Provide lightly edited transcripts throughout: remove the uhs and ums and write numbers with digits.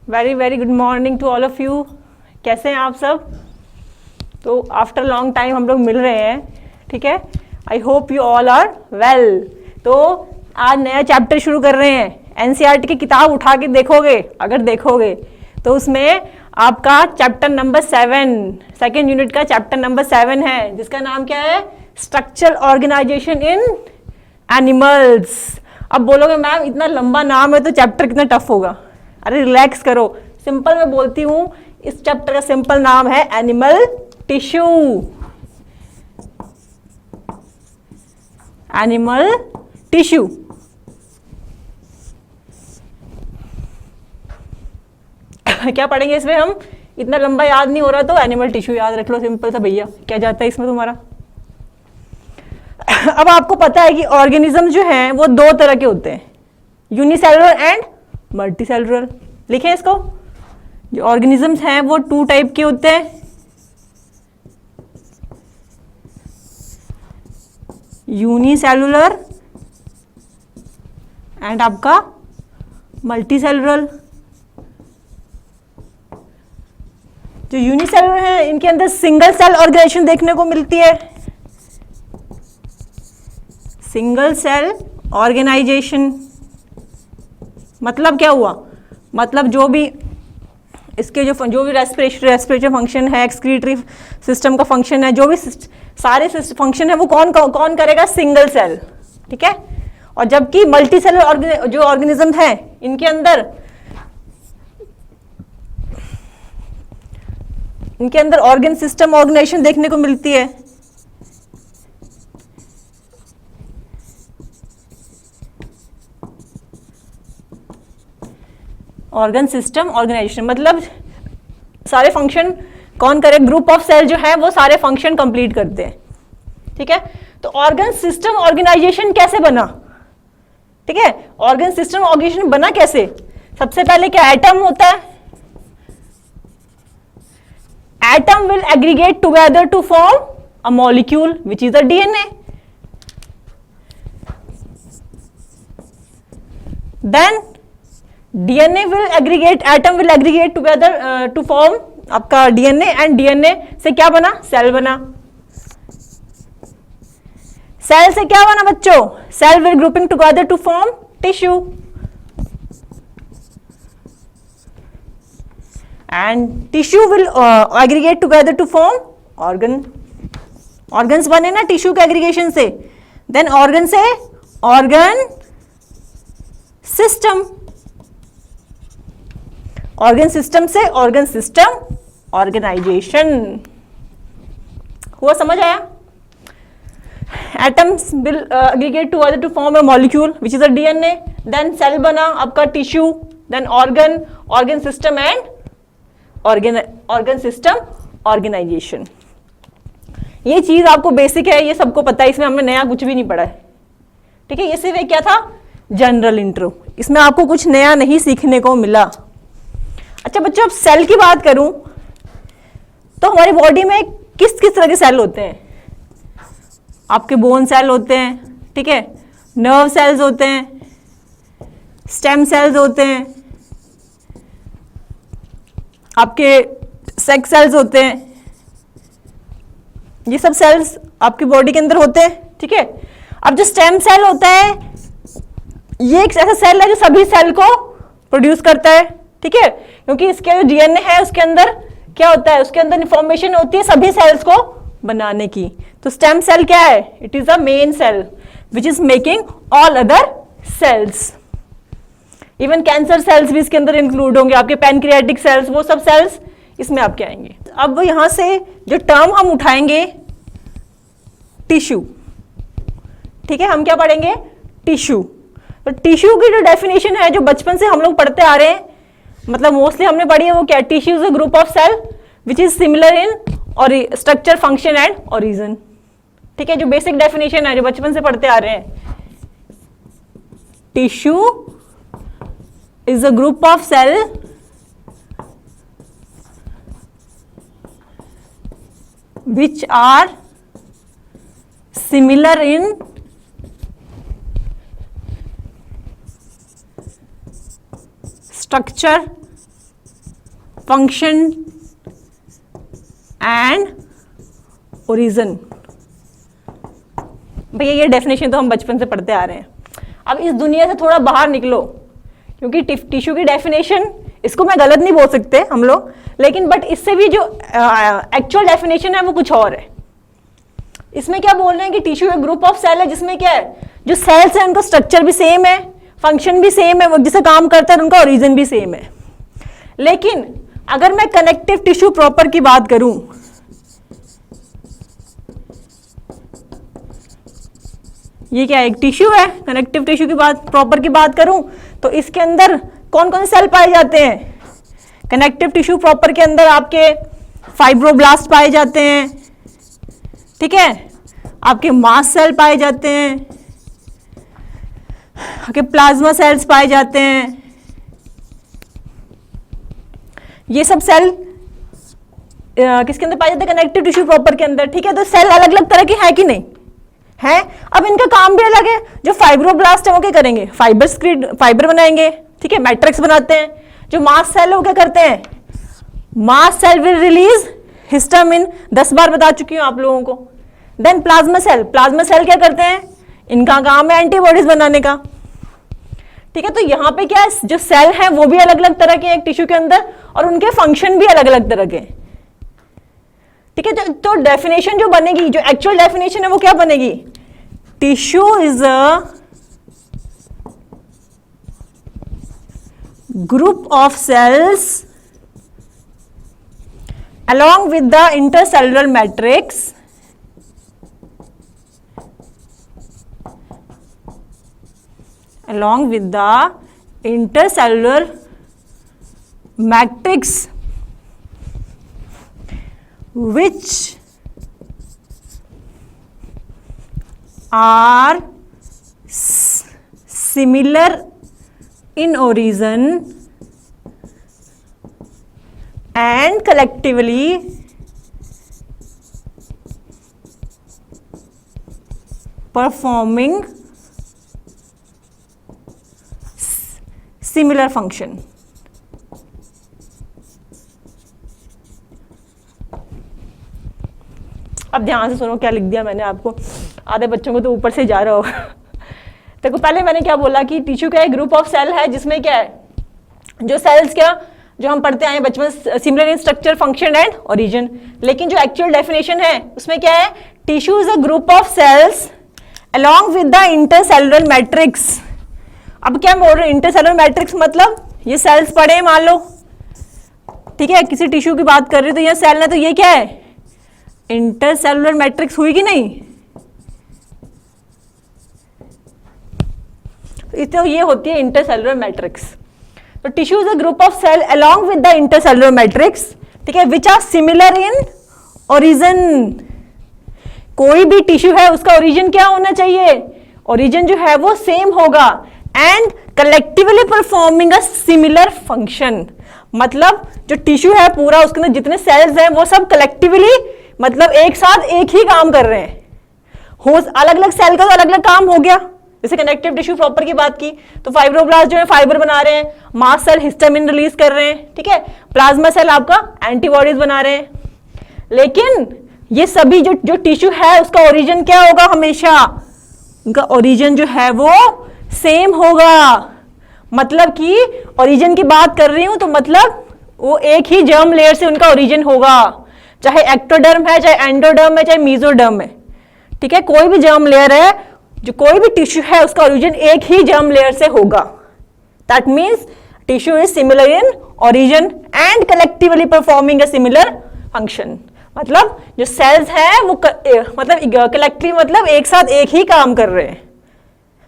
Very very good morning to all of you. कैसे हैं आप सब? तो आफ्टर लॉन्ग टाइम हम लोग मिल रहे हैं, ठीक है। I hope you all are well. तो आज नया चैप्टर शुरू कर रहे हैं। एनसीईआरटी की किताब उठा के देखोगे, अगर देखोगे तो उसमें आपका चैप्टर नंबर 7, सेकेंड यूनिट का चैप्टर नंबर 7 है, जिसका नाम क्या है? स्ट्रक्चरल ऑर्गेनाइजेशन इन एनिमल्स। अब बोलोगे मैम इतना लंबा नाम है तो चैप्टर कितना टफ होगा। अरे रिलैक्स करो, सिंपल मैं बोलती हूँ। इस चैप्टर का सिंपल नाम है एनिमल टिश्यू। Animal tissue. क्या पढ़ेंगे इसमें हम? इतना लंबा याद नहीं हो रहा तो एनिमल टिश्यू याद रख लो, सिंपल सा भैया। क्या जाता है इसमें तुम्हारा? अब आपको पता है कि ऑर्गेनिज्म जो हैं वो दो तरह के होते हैं, यूनिसेलुलर एंड मल्टीसेलुलर। लिखें इसको। जो ऑर्गेनिजम्स हैं वो 2 टाइप के होते हैं, यूनिसेलुलर एंड आपका मल्टीसेलुलर। जो यूनिसेलुलर है इनके अंदर सिंगल सेल ऑर्गेनाइजेशन देखने को मिलती है। सिंगल सेल ऑर्गेनाइजेशन मतलब क्या हुआ? मतलब जो भी इसके जो भी रेस्पिरेटरी फंक्शन है, एक्सक्रीटरी सिस्टम का फंक्शन है, जो भी सारे फंक्शन है वो कौन करेगा? सिंगल सेल, ठीक है। और जबकि मल्टी सेलुलर जो ऑर्गेनिज्म है इनके अंदर ऑर्गन सिस्टम ऑर्गेनाइजेशन देखने को मिलती है। ऑर्गन सिस्टम ऑर्गेनाइजेशन मतलब सारे फंक्शन कौन करे? ग्रुप ऑफ सेल जो है वो सारे फंक्शन कंप्लीट करते हैं, ठीक है। तो ऑर्गन सिस्टम ऑर्गेनाइजेशन कैसे बना? ठीक है, ऑर्गन सिस्टम ऑर्गेनाइजेशन बना कैसे? सबसे पहले क्या एटम होता है? Atom will aggregate together to form a molecule which is the DNA. Then DNA will aggregate, atom will aggregate together to form आपका डीएनए, एंड डीएनए से क्या बना? सेल बना। सेल से क्या बना बच्चों? Cell will grouping together to form tissue, and tissue will aggregate together to form organ. Organs बने ना टिश्यू के एग्रीगेशन से। देन ऑर्गन से ऑर्गन सिस्टम, ऑर्गन सिस्टम से ऑर्गन सिस्टम ऑर्गेनाइजेशन। हुआ? समझ आया? Atoms will aggregate together to form a molecule which is a DNA. Then cell बना आपका tissue, then organ, organ system and organ system organisation. ये चीज आपको बेसिक है, ये सबको पता है, इसमें हमने नया कुछ भी नहीं पढ़ा है, ठीक है। ये सिर्फ क्या था? General intro. इसमें आपको कुछ नया नहीं सीखने को मिला। अच्छा बच्चों, अब सेल की बात करूं तो हमारी बॉडी में किस किस तरह के सेल होते हैं? आपके बोन सेल होते हैं, ठीक है, नर्व सेल्स होते हैं, स्टेम सेल्स होते हैं, आपके सेक्स सेल्स होते हैं। ये सब सेल्स आपकी बॉडी के अंदर होते हैं, ठीक है। अब जो स्टेम सेल होता है ये एक ऐसा सेल है जो सभी सेल को प्रोड्यूस करता है, ठीक है, क्योंकि इसके जो डीएनए है उसके अंदर क्या होता है? उसके अंदर इंफॉर्मेशन होती है सभी सेल्स को बनाने की। तो स्टेम सेल क्या है? It is a main cell which is making all other cells. Even cancer cells भी इसके अंदर इंक्लूड होंगे, आपके पैनक्रियाटिक सेल्स, वो सब सेल्स इसमें आपके आएंगे। अब यहां से जो टर्म हम उठाएंगे टिश्यू, ठीक है, हम क्या पढ़ेंगे? टिश्यू। तो टिश्यू की जो डेफिनेशन है जो बचपन से हम लोग पढ़ते आ रहे हैं, मतलब मोस्टली हमने पढ़ी है, वो क्या? Tissue is a group of cell which is similar in और स्ट्रक्चर, फंक्शन एंड ओरिजिन, ठीक है। जो बेसिक डेफिनेशन है जो बचपन से पढ़ते आ रहे हैं, tissue is a group of cell which are similar in structure, function and origin. भैया ये डेफिनेशन तो हम बचपन से पढ़ते आ रहे हैं। अब इस दुनिया से थोड़ा बाहर निकलो, क्योंकि टिश्यू की डेफिनेशन, इसको मैं गलत नहीं बोल सकते हम लोग, लेकिन बट इससे भी जो एक्चुअल डेफिनेशन है वो कुछ और है। इसमें क्या बोल रहे हैं कि टिश्यू एक ग्रुप ऑफ सेल है जिसमें क्या है, जो सेल्स है उनका स्ट्रक्चर भी सेम है, फंक्शन भी सेम है, वो जिसे काम करता है उनका ओरिजिन भी सेम है। लेकिन अगर मैं कनेक्टिव टिश्यू प्रॉपर की बात करूं, ये क्या एक टिश्यू है, कनेक्टिव टिश्यू की बात प्रॉपर की बात करूं तो इसके अंदर कौन कौन से सेल पाए जाते हैं? कनेक्टिव टिश्यू प्रॉपर के अंदर आपके फाइब्रोब्लास्ट पाए जाते हैं, ठीक है, आपके मास्ट सेल पाए जाते हैं, आपके प्लाज्मा सेल्स पाए जाते हैं। ये सब सेल किसके अंदर पाए जाते हैं? कनेक्टिव टिश्यू प्रॉपर के अंदर, ठीक है। तो सेल अलग अलग तरह के हैं कि नहीं है? अब इनका काम भी अलग है। जो फाइब्रोब्लास्ट है वो क्या करेंगे? फाइबर बनाएंगे, ठीक है, मैट्रिक्स बनाते हैं। जो मास्ट सेल है वो क्या करते हैं? Mast cell will release histamine, 10 बार बता चुकी हूं आप लोगों को। देन प्लाज्मा सेल क्या करते हैं? इनका काम है एंटीबॉडीज बनाने का, ठीक है। तो यहाँ पे क्या है, जो सेल है वो भी अलग अलग तरह के हैं एक टिश्यू के अंदर, और उनके फंक्शन भी अलग अलग तरह के, ठीक है। तो डेफिनेशन जो बनेगी, जो एक्चुअल डेफिनेशन है वो क्या बनेगी? Tissue is a group of cells along with the intercellular matrix which are similar in origin and collectively performing similar function। अब ध्यान से सुनो क्या लिख दिया मैंने आपको, आधे बच्चों को तो ऊपर से जा रहा होगा। देखो पहले मैंने क्या बोला कि टिश्यू का एक ग्रुप ऑफ सेल है जिसमें क्या है, जो सेल्स क्या जो हम पढ़ते आए बचपन, similar in structure, function and origin. लेकिन जो एक्चुअल डेफिनेशन है उसमें क्या है? Tissue is a group of cells along with the intercellular matrix। अब क्या बोल रहे हैं? इंटरसेलुलर मैट्रिक्स मतलब ये सेल्स पड़े हैं मान लो, ठीक है, किसी टिश्यू की बात कर रहे हो तो ये सेल है, तो ये क्या है? इंटरसेलुलर मैट्रिक्स हुई कि नहीं? तो ये होती है इंटरसेलुलर मैट्रिक्स। तो tissue is a group of cell along with the intercellular matrix, ठीक है, which are similar in origin। कोई भी टिश्यू है उसका ओरिजिन क्या होना चाहिए? ओरिजिन जो है वो सेम होगा। And collectively performing a similar function, मतलब जो टिश्यू है पूरा उसके अंदर जितने सेल्स हैं वो सब कलेक्टिवली, मतलब एक साथ एक ही काम कर रहे हैं। हो अलग अलग सेल का तो अलग अलग काम हो गया। जैसे कनेक्टिव टिश्यू प्रॉपर की बात की तो फाइब्रोब्लास्ट जो है फाइबर बना रहे हैं, मास्ट सेल हिस्टामिन रिलीज कर रहे हैं, ठीक है, प्लाज्मा सेल आपका एंटीबॉडीज बना रहे हैं। लेकिन ये सभी जो टिश्यू है उसका ओरिजिन क्या होगा? हमेशा उनका ओरिजिन जो है वो सेम होगा। मतलब कि ओरिजिन की बात कर रही हूं तो मतलब वो एक ही जर्म लेयर से उनका ओरिजिन होगा, चाहे एक्टोडर्म है, चाहे एंडोडर्म है, चाहे मीजोडर्म है, ठीक है, कोई भी जर्म लेयर है, जो कोई भी टिश्यू है उसका ओरिजिन एक ही जर्म लेयर से होगा। That means tissue is similar in origin and collectively performing a similar function. मतलब जो सेल्स हैं वो मतलब कलेक्टिवली मतलब एक साथ एक ही काम कर रहे हैं।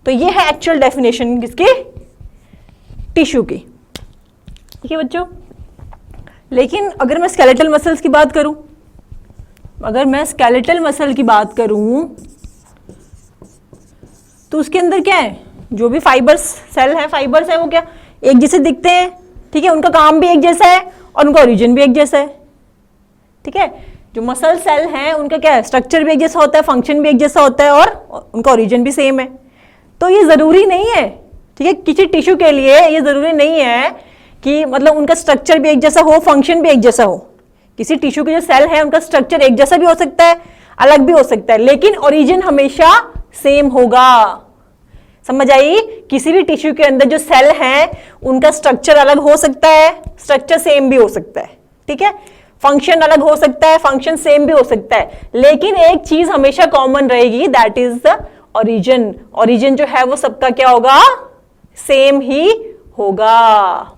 तो ये है एक्चुअल डेफिनेशन किसकी? टिश्यू की, ठीक है बच्चों। लेकिन अगर मैं स्केलेटल मसल्स की बात करूं, अगर मैं स्केलेटल मसल की बात करूं तो उसके अंदर क्या है? जो भी फाइबर्स सेल है, फाइबर्स है वो क्या एक जैसे दिखते हैं, ठीक है, उनका काम भी एक जैसा है और उनका ओरिजिन भी एक जैसा है, ठीक है। जो मसल सेल हैं उनका क्या है? स्ट्रक्चर भी एक जैसा होता है, फंक्शन भी एक जैसा होता है और उनका ओरिजिन भी सेम है। तो ये जरूरी नहीं है, ठीक है, किसी टिश्यू के लिए ये जरूरी नहीं है कि मतलब उनका स्ट्रक्चर भी एक जैसा हो, फंक्शन भी एक जैसा हो। किसी टिश्यू के जो सेल है उनका स्ट्रक्चर एक जैसा भी हो सकता है, अलग भी हो सकता है, लेकिन ओरिजिन हमेशा सेम होगा। समझ आई? किसी भी टिश्यू के अंदर जो सेल हैं उनका स्ट्रक्चर अलग हो सकता है, स्ट्रक्चर सेम भी हो सकता है, ठीक है। फंक्शन अलग हो सकता है, फंक्शन सेम भी हो सकता है, लेकिन एक चीज हमेशा कॉमन रहेगी, that is the origin. Origin जो है वो सबका क्या होगा? सेम ही होगा।